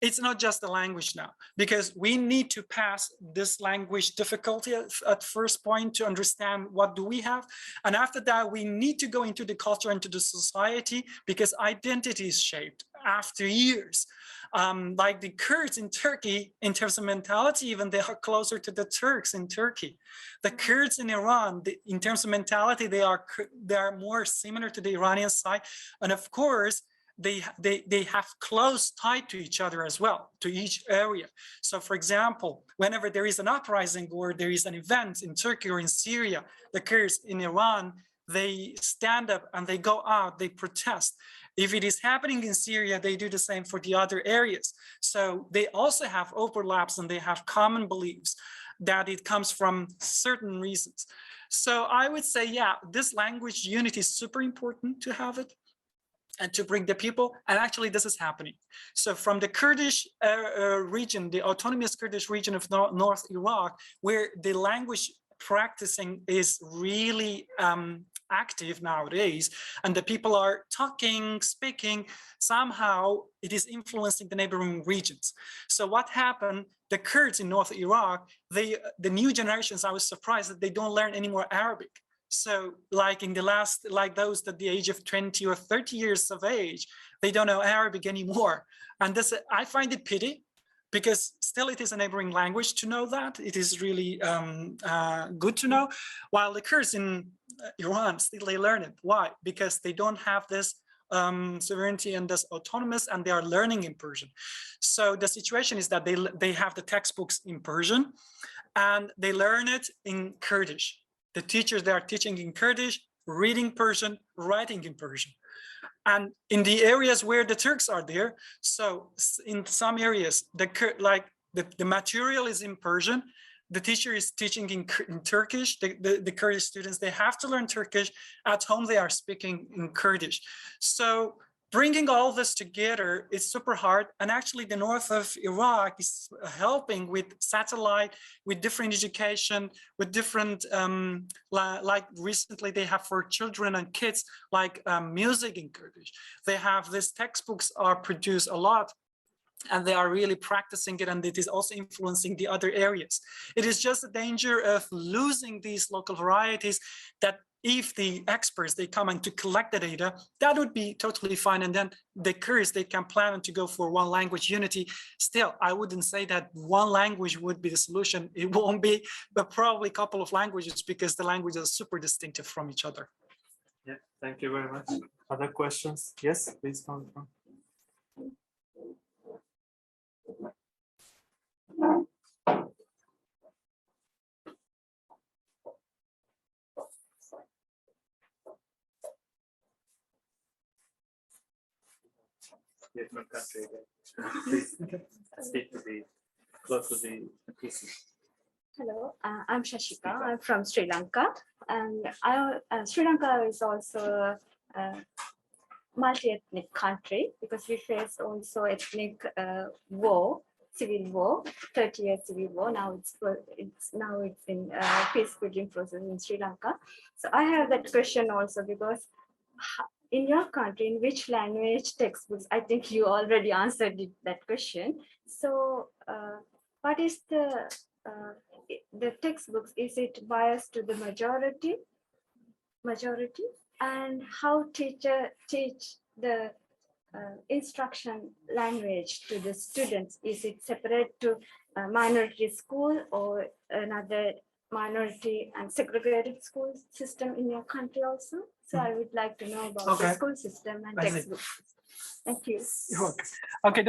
It's not just the language now, because we need to pass this language difficulty at first point to understand what do we have. And after that, we need to go into the culture, into the society, because identity is shaped after years. Like the Kurds in Turkey, in terms of mentality, even they are closer to the Turks in Turkey. The Kurds in Iran, in terms of mentality, they are more similar to the Iranian side. And of course, they have close tied to each other as well, to each area. So for example, whenever there is an uprising or there is an event in Turkey or in Syria, the Kurds in Iran, they stand up and they go out, they protest. If it is happening in Syria, they do the same for the other areas. So they also have overlaps and they have common beliefs that it comes from certain reasons. So I would say, yeah, this language unity is super important to have it and to bring the people, and actually this is happening. So from the Kurdish region, the autonomous Kurdish region of North Iraq, where the language practicing is really active nowadays, and the people are talking, speaking, somehow it is influencing the neighboring regions. So what happened, the Kurds in North Iraq, the new generations, I was surprised that they don't learn any more Arabic. So like in the last, like those at the age of 20 or 30 years of age, they don't know Arabic anymore. And this, I find it pity, because still it is a neighboring language to know that. It is really good to know. While the Kurds in Iran, still they learn it. Why? Because they don't have this sovereignty and this autonomous, and they are learning in Persian. So the situation is that they have the textbooks in Persian and they learn it in Kurdish. The teachers, they are teaching in Kurdish, reading Persian, writing in Persian. And in the areas where the Turks are there, so in some areas, the material is in Persian, the teacher is teaching in Turkish, the Kurdish students, they have to learn Turkish. At home, they are speaking in Kurdish. So bringing all this together is super hard. And actually the north of Iraq is helping with satellite, with different education, with different, like recently they have for children and kids, like music in Kurdish. They have these textbooks are produced a lot, and they are really practicing it, and it is also influencing the other areas. It is just a danger of losing these local varieties, that if the experts, they come and to collect the data, that would be totally fine. And then the Kurds, they can plan to go for one language unity. Still, I wouldn't say that one language would be the solution. It won't be, but probably a couple of languages, because the languages are super distinctive from each other. Yeah, thank you very much. Other questions? Yes, please come from. Different country again. Please speak to the close to the PC. Hello, I'm Shashika. I'm from Sri Lanka, and Sri Lanka is also a multi-ethnic country, because we face also ethnic war, civil war, 30-year civil war. Now it's in peace building process in Sri Lanka. So I have that question also, because in your country, in which language textbooks? I think you already answered that question. So what is the textbooks? Is it biased to the majority? And how teacher teach the instruction language to the students? Is it separate to minority school or another minority and segregated school system in your country also. So I would like to know about the school system and I see. textbooks. Thank you. Okay,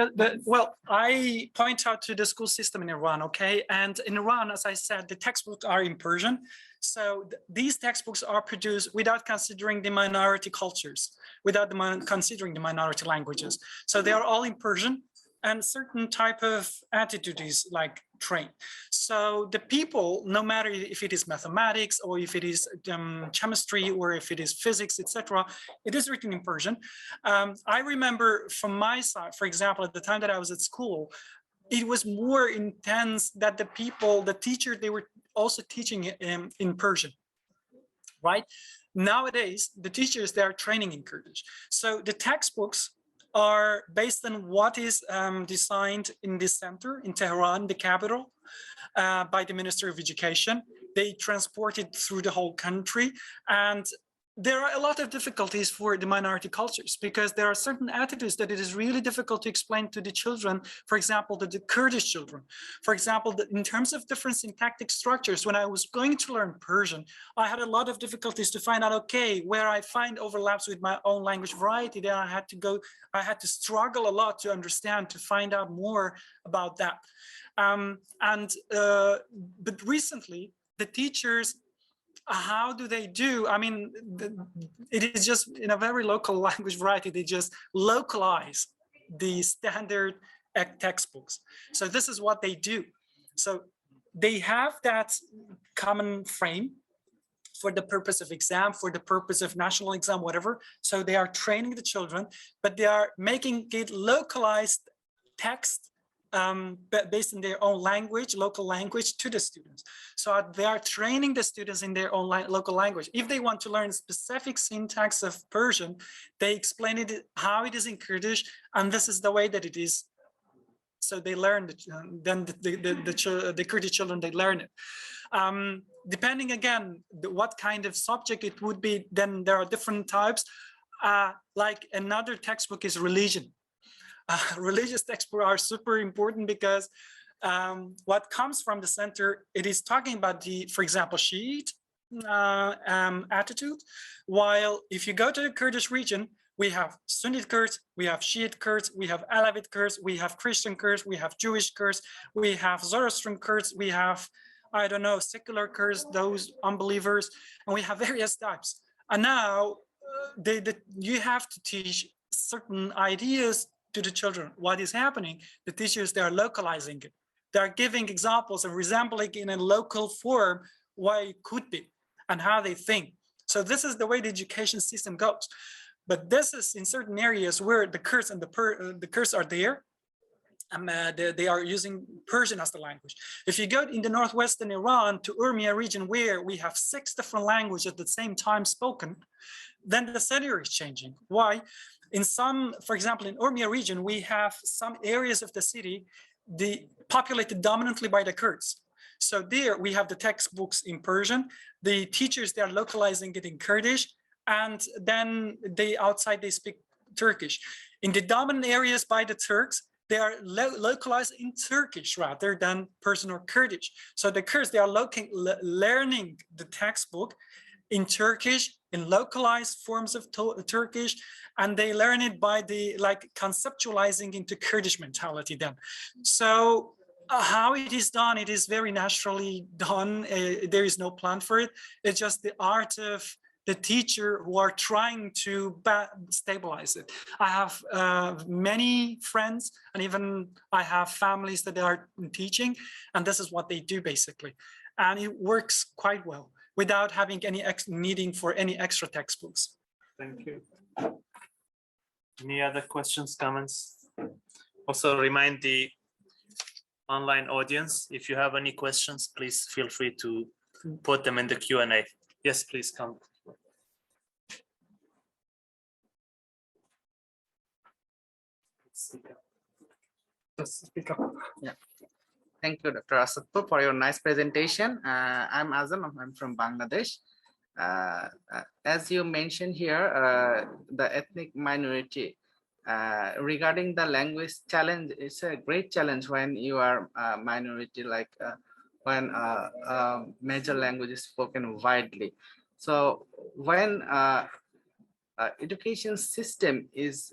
well, I point out to the school system in Iran, okay? And in Iran, as I said, the textbooks are in Persian. So these textbooks are produced without considering the minority cultures, without considering the minority languages. So they are all in Persian, and certain type of attitude is like trained. So the people, no matter if it is mathematics or if it is chemistry or if it is physics, etc., it is written in Persian. I remember from my side, for example, at the time that I was at school, it was more intense that the people, the teachers, they were also teaching in Persian, right? Nowadays, the teachers, they are training in Kurdish. So the textbooks are based on what is designed in this center in Tehran, the capital, by the Ministry of Education. They transport it through the whole country. And there are a lot of difficulties for the minority cultures because there are certain attitudes that it is really difficult to explain to the children. For example, the Kurdish children. For example, in terms of different syntactic structures, when I was going to learn Persian, I had a lot of difficulties to find out, okay, where I find overlaps with my own language variety, then I had to struggle a lot to understand, to find out more about that. But recently, the teachers, how do they do? I mean, it is just in a very local language variety, they just localize the standard textbooks. So this is what they do. So they have that common frame for the purpose of exam, for the purpose of national exam, whatever. So they are training the children, but they are making it localized text based in their own language, local language to the students. So they are training the students in their own local language. If they want to learn specific syntax of Persian, they explain it how it is in Kurdish, and this is the way that it is. So they learn, then the Kurdish children, they learn it. Depending again, what kind of subject it would be, then there are different types. Like another textbook is religion. Religious textbooks are super important because what comes from the center, it is talking about the, for example, Shiite attitude. While if you go to the Kurdish region, we have Sunnite Kurds, we have Shiite Kurds, we have Alawite Kurds, we have Christian Kurds, we have Jewish Kurds, we have Zoroastrian Kurds, we have, I don't know, secular Kurds, those unbelievers, and we have various types. And now you have to teach certain ideas to the children. What is happening? The teachers, they are localizing it. They are giving examples and resembling in a local form why it could be and how they think. So this is the way the education system goes. But this is in certain areas where the Kurds and the Kurds are there. They are using Persian as the language. If you go in the northwestern Iran to Armenia region, where we have 6 different languages at the same time spoken, then the scenario is changing. Why? In some, for example, in Armenia region, we have some areas of the city populated dominantly by the Kurds. So there we have the textbooks in Persian. The teachers, they are localizing it in Kurdish, and then outside they speak Turkish. In the dominant areas by the Turks, they are localized in Turkish rather than Persian or Kurdish. So the Kurds, they are learning the textbook in Turkish, in localized forms of Turkish, and they learn it by conceptualizing into Kurdish mentality then. So how it is done, it is very naturally done. There is no plan for it. It's just the art of the teacher who are trying to stabilize it. I have many friends, and even I have families that are teaching, and this is what they do basically. And it works quite well without having any needing for any extra textbooks. Thank you. Any other questions, comments? Also remind the online audience, if you have any questions, please feel free to put them in the Q&A. Yes, please come. Speak up. Yeah. Thank you, Dr. Asatpo, for your nice presentation. I'm Azam, I'm from Bangladesh. As you mentioned here, the ethnic minority, regarding the language challenge, it's a great challenge when you are a minority, like when a major language is spoken widely. So when education system is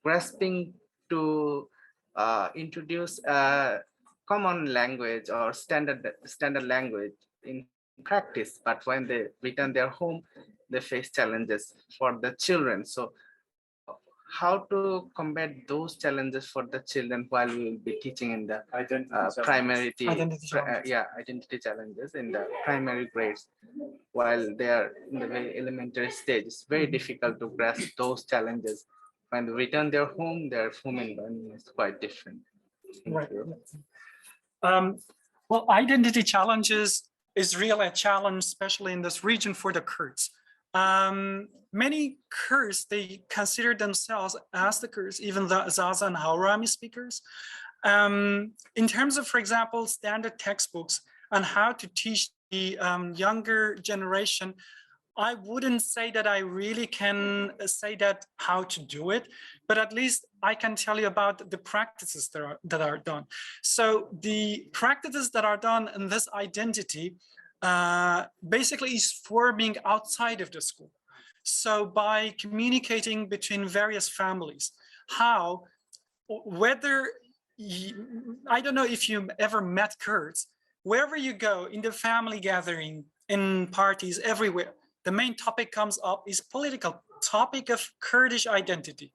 grasping to introduce a common language or standard language in practice, but when they return their home, they face challenges for the children. So how to combat those challenges for the children while we will be teaching in the identity challenges in the primary grades, while they are in the very elementary stage. It's very difficult to grasp those challenges. When they return their home environment is quite different. Right. Well, identity challenges is really a challenge, especially in this region for the Kurds. Many Kurds, they consider themselves as the Kurds, even the Zaza and Haurami speakers. In terms of, for example, standard textbooks and how to teach the younger generation, I wouldn't say that I really can say that how to do it, but at least I can tell you about the practices that are done. So the practices that are done in this identity basically is forming outside of the school. So by communicating between various families, whether I don't know if you ever met Kurds, wherever you go in the family gathering, in parties, everywhere, the main topic comes up is political topic of Kurdish identity.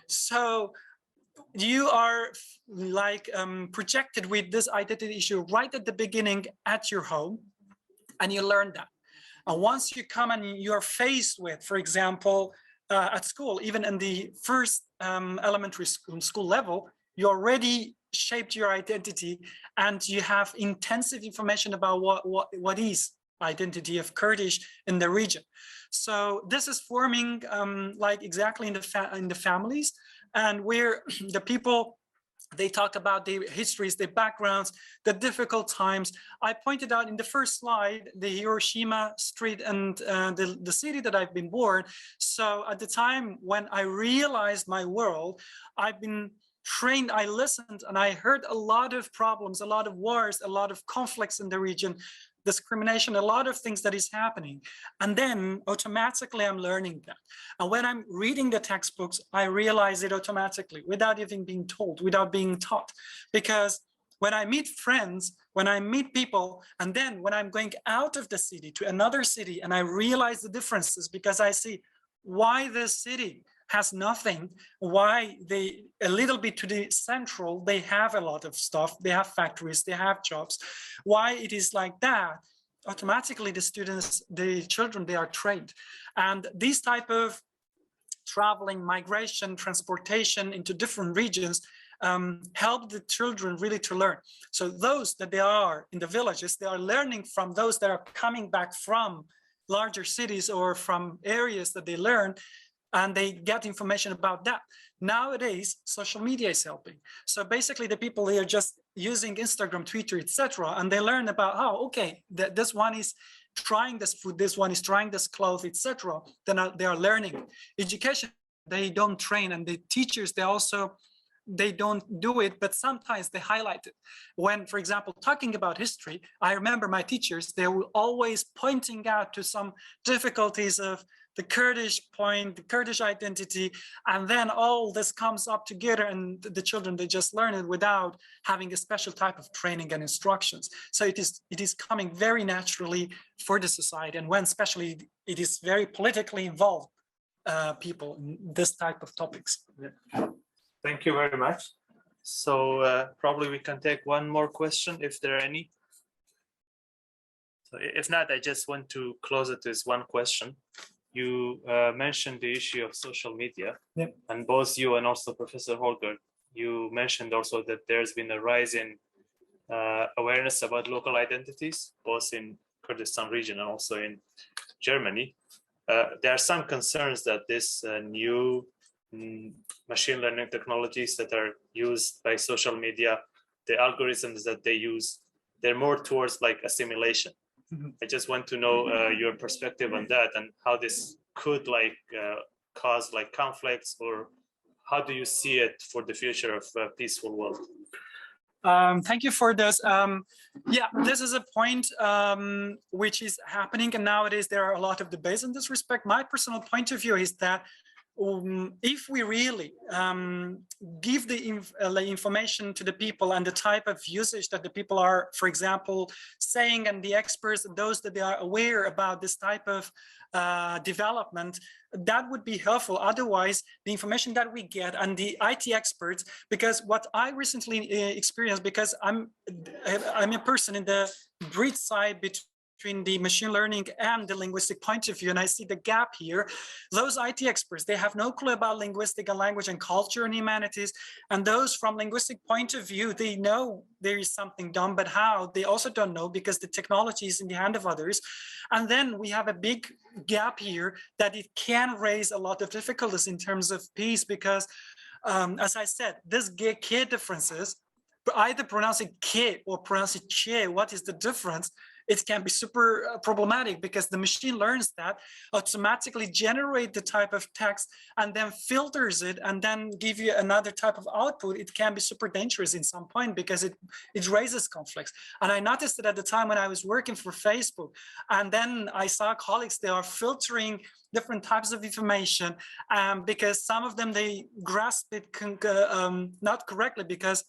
So you are like projected with this identity issue right at the beginning at your home, and you learn that. And once you come and you are faced with, for example, at school, even in the first elementary school level, you already shaped your identity and you have intensive information about what is identity of Kurdish in the region. So this is forming like exactly in the families, and where the people, they talk about their histories, their backgrounds, the difficult times. I pointed out in the first slide, the Hiroshima street and the city that I've been born. So at the time when I realized my world, I've been trained, I listened, and I heard a lot of problems, a lot of wars, a lot of conflicts in the region, discrimination, a lot of things that is happening. And then automatically I'm learning that. And when I'm reading the textbooks, I realize it automatically without even being told, without being taught. Because when I meet friends, when I meet people, and then when I'm going out of the city to another city, and I realize the differences because I see why this city has nothing, why they a little bit to the central, they have a lot of stuff, they have factories, they have jobs, why it is like that, automatically the students, the children, they are trained. And these type of traveling, migration, transportation into different regions help the children really to learn. So those that they are in the villages, they are learning from those that are coming back from larger cities or from areas that they learn, and they get information about that. Nowadays, social media is helping. So basically the people, they are just using Instagram, Twitter, etc. And they learn about, oh, okay, this one is trying this food, this one is trying this clothes, etc. Then they are learning. Education, they don't train, and the teachers, they don't do it, but sometimes they highlight it. When, for example, talking about history, I remember my teachers, they were always pointing out to some difficulties of the Kurdish point, the Kurdish identity, and then all this comes up together, and the children, they just learn it without having a special type of training and instructions. So it is coming very naturally for the society, and when especially it is very politically involved people in this type of topics. Yeah. Thank you very much. So probably we can take one more question if there are any. So if not, I just want to close it with one question. You mentioned the issue of social media, yep. And both you and also Professor Holger, you mentioned also that there's been a rise in awareness about local identities, both in Kurdistan region and also in Germany. There are some concerns that this new machine learning technologies that are used by social media, the algorithms that they use, they're more towards like assimilation. Mm-hmm. I just want to know your perspective on that, and how this could like cause like conflicts, or how do you see it for the future of a peaceful world? Thank you for this. Yeah, this is a point which is happening, and nowadays there are a lot of debates in this respect. My personal point of view is that if we really give the information to the people and the type of usage that the people are, for example, saying, and the experts, those that they are aware about this type of development, that would be helpful. Otherwise, the information that we get and the IT experts, because what I recently experienced, because I'm a person in the bridge side between the machine learning and the linguistic point of view, and I see the gap here. Those IT experts, they have no clue about linguistic and language and culture and humanities, and those from linguistic point of view, they know there is something done, but how, they also don't know, because the technology is in the hand of others. And then we have a big gap here that it can raise a lot of difficulties in terms of peace, because as I said, this K differences, either pronounce it K or pronounce it Che, what is the difference? It can be super problematic, because the machine learns that, automatically generate the type of text and then filters it and then give you another type of output. It can be super dangerous in some point, because it raises conflicts. And I noticed it at the time when I was working for Facebook, and then I saw colleagues, they are filtering different types of information, because some of them, they grasp it not correctly, because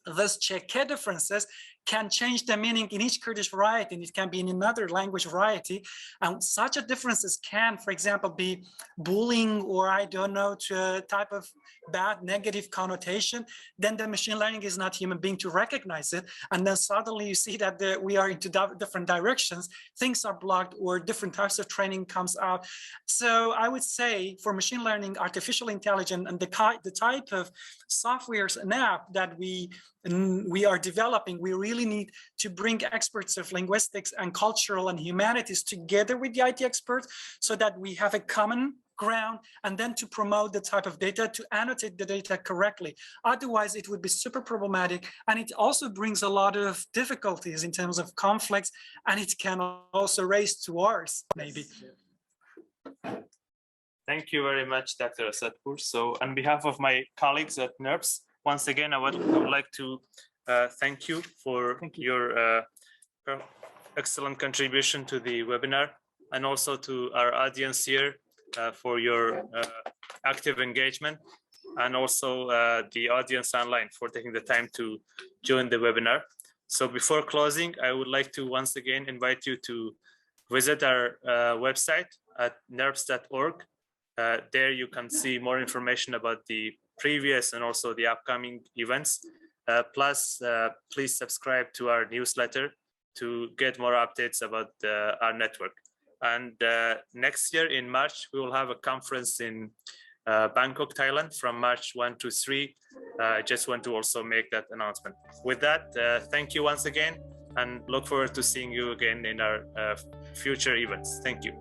those Czech differences can change the meaning in each Kurdish variety, and it can be in another language variety. And such a differences can, for example, be bullying, or I don't know, to a type of bad negative connotation. Then the machine learning is not human being to recognize it. And then suddenly you see that we are into different directions, things are blocked, or different types of training comes out. So I would say for machine learning, artificial intelligence, and the type of softwares and app that we are developing, we really need to bring experts of linguistics and cultural and humanities together with the IT experts, so that we have a common ground, and then to promote the type of data, to annotate the data correctly. Otherwise, it would be super problematic, and it also brings a lot of difficulties in terms of conflicts, and it can also raise wars, maybe. Thank you very much, Dr. Asadpour. So on behalf of my colleagues at NERPS, once again, I would like to thank you for your excellent contribution to the webinar, and also to our audience here for your active engagement, and also the audience online for taking the time to join the webinar. So before closing, I would like to once again invite you to visit our website at nerps.org. There you can see more information about the previous and also the upcoming events. Plus, please subscribe to our newsletter to get more updates about our network. And next year in March, we will have a conference in Bangkok, Thailand from March 1 to 3. I just want to also make that announcement. With that, thank you once again, and look forward to seeing you again in our future events. Thank you.